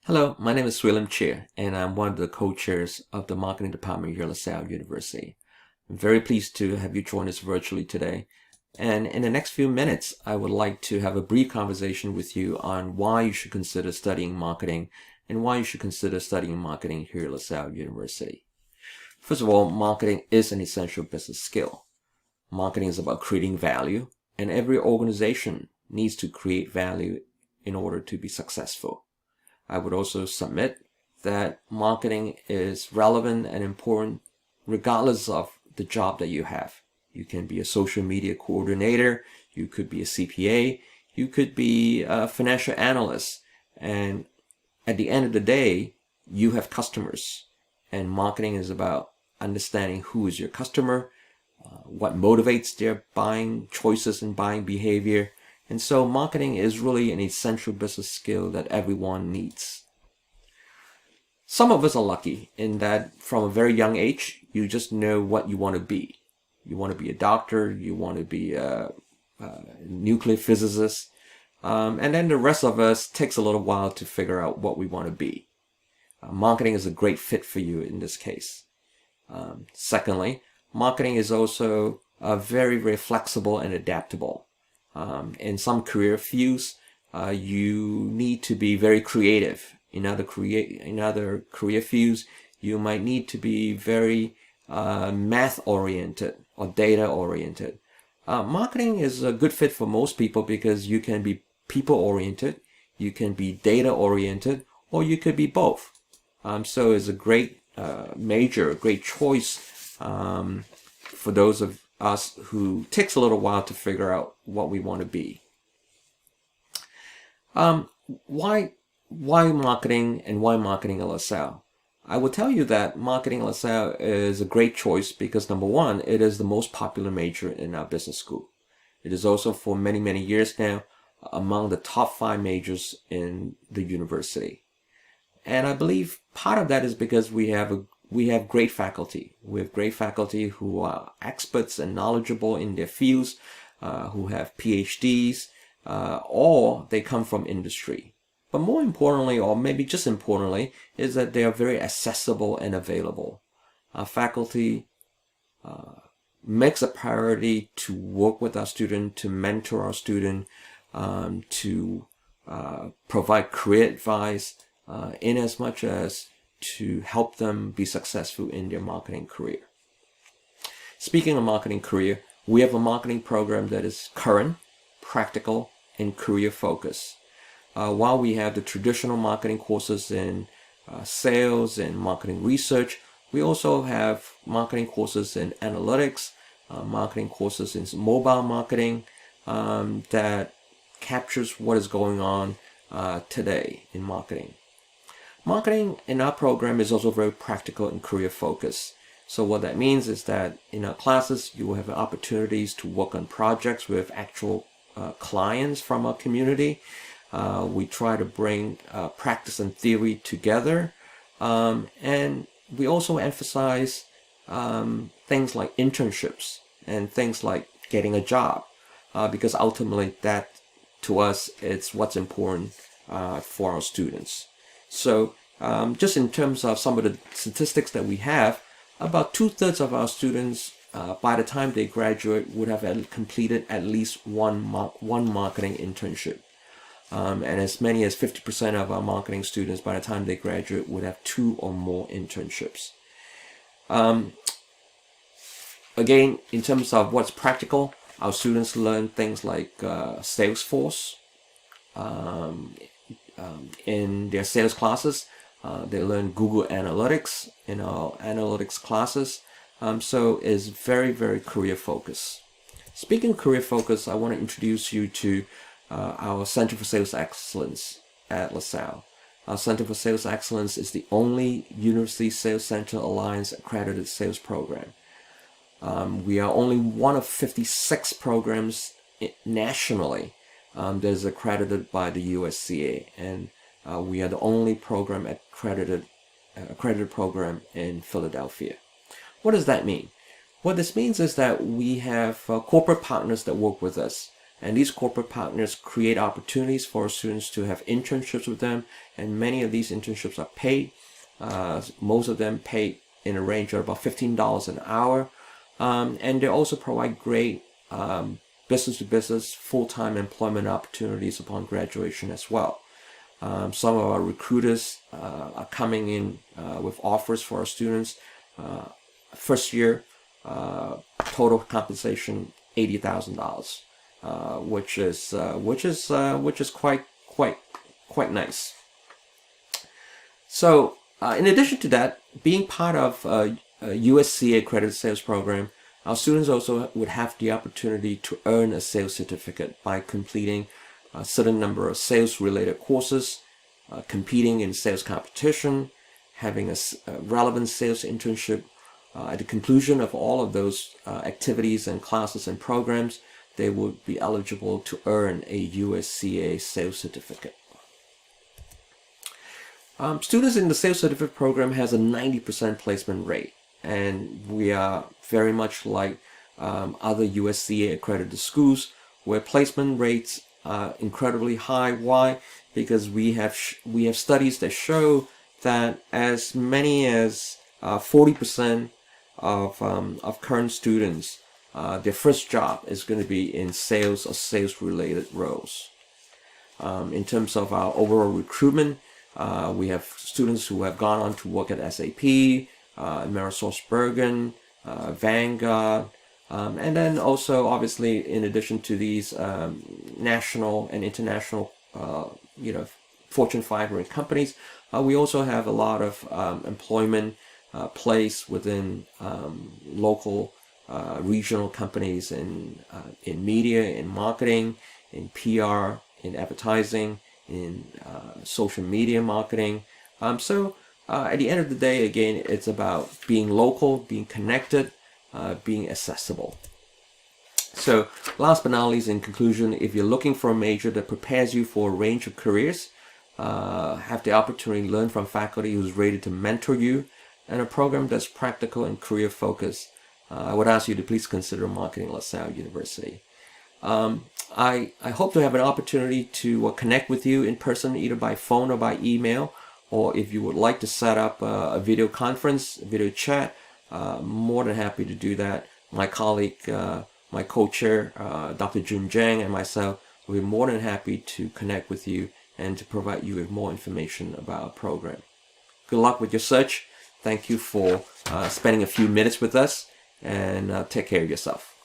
Hello, my name is William Chia, and I'm one of the co-chairs of the marketing department here at LaSalle University. I'm very pleased to have you join us virtually today. And in the next few minutes, I would like to have a brief conversation with you on why you should consider studying marketing and why you should consider studying marketing here at LaSalle University. First of all, marketing is an essential business skill. Marketing is about creating value, and every organization needs to create value in order to be successful. I would also submit that marketing is relevant and important regardless of the job that you have. You can be a social media coordinator, you could be a CPA, you could be a financial analyst, and at the end of the day, you have customers. And marketing is about understanding who is your customer, what motivates their buying choices and buying behavior. And so marketing is really an essential business skill that everyone needs. Some of us are lucky in that from a very young age, you just know what you want to be. You want to be a doctor, you want to be a nuclear physicist, and then the rest of us takes a little while to figure out what we want to be. Marketing is a great fit for you in this case. Secondly, marketing is also very, very flexible and adaptable. In some career fields, you need to be very creative. In other career fields, you might need to be very math-oriented or data-oriented. Marketing is a good fit for most people because you can be people-oriented, you can be data-oriented, or you could be both. So it's a great major, a great choice for those of us who takes a little while to figure out what we want to be. Why marketing and why marketing at LaSalle? I will tell you that marketing at LaSalle is a great choice because number one, it is the most popular major in our business school. It is also for many, many years now among the top 5 majors in the university. And I believe part of that is because we have great faculty. We have great faculty who are experts and knowledgeable in their fields, who have PhDs, or they come from industry. But more importantly, or maybe just importantly, is that they are very accessible and available. Our faculty makes a priority to work with our student, to mentor our student, to provide career advice, in as much as to help them be successful in their marketing career. Speaking of marketing career, we have a marketing program that is current, practical, and career focused. While we have the traditional marketing courses in sales and marketing research, we also have marketing courses in analytics, marketing courses in mobile marketing that captures what is going on today in marketing. Marketing in our program is also very practical and career focused. So what that means is that in our classes, you will have opportunities to work on projects with actual clients from our community. We try to bring practice and theory together. And we also emphasize things like internships and things like getting a job, because ultimately that, to us, it's what's important for our students. So just in terms of some of the statistics that we have, about 2/3 of our students, by the time they graduate, would have completed at least one marketing internship. And as many as 50% of our marketing students, by the time they graduate, would have 2 or more internships. Again, in terms of what's practical, our students learn things like Salesforce. In their sales classes, they learn Google Analytics in our analytics classes. So it's very, very career focused. Speaking of career focus, I want to introduce you to our Center for Sales Excellence at LaSalle. Our Center for Sales Excellence is the only University Sales Center Alliance accredited sales program. We are only one of 56 programs nationally that is accredited by the USCA, and we are the only program accredited program in Philadelphia. What does that mean? What this means is that we have corporate partners that work with us. And these corporate partners create opportunities for students to have internships with them, and many of these internships are paid. Most of them paid in a range of about $15 an hour. And they also provide great business-to-business full-time employment opportunities upon graduation as well. Some of our recruiters are coming in with offers for our students. First year, total compensation $80,000, which is quite nice. So, in addition to that, being part of a USCA accredited sales program, our students also would have the opportunity to earn a sales certificate by completing a certain number of sales-related courses, competing in sales competition, having a relevant sales internship. At the conclusion of all of those activities and classes and programs, they would be eligible to earn a USCA sales certificate. Students in the sales certificate program has a 90% placement rate, and we are very much like other USCA accredited schools where placement rates are incredibly high. Why? Because we have studies that show that as many as 40% of current students, their first job is going to be in sales or sales-related roles. In terms of our overall recruitment, we have students who have gone on to work at SAP, AmerisourceBergen, Vanguard, and then also, obviously, in addition to these national and international, Fortune 500 companies, we also have a lot of employment placed within local, regional companies in media, in marketing, in PR, in advertising, in social media marketing. So at the end of the day, again, it's about being local, being connected, being accessible. So last but not least, in conclusion, if you're looking for a major that prepares you for a range of careers, have the opportunity to learn from faculty who's ready to mentor you, and a program that's practical and career focused, I would ask you to please consider Marketing LaSalle University. I hope to have an opportunity to connect with you in person, either by phone or by email, or if you would like to set up a video conference, a video chat, more than happy to do that. My colleague, my co-chair, Dr. Jun Zhang, and myself will be more than happy to connect with you and to provide you with more information about our program. Good luck with your search. Thank you for spending a few minutes with us, and take care of yourself.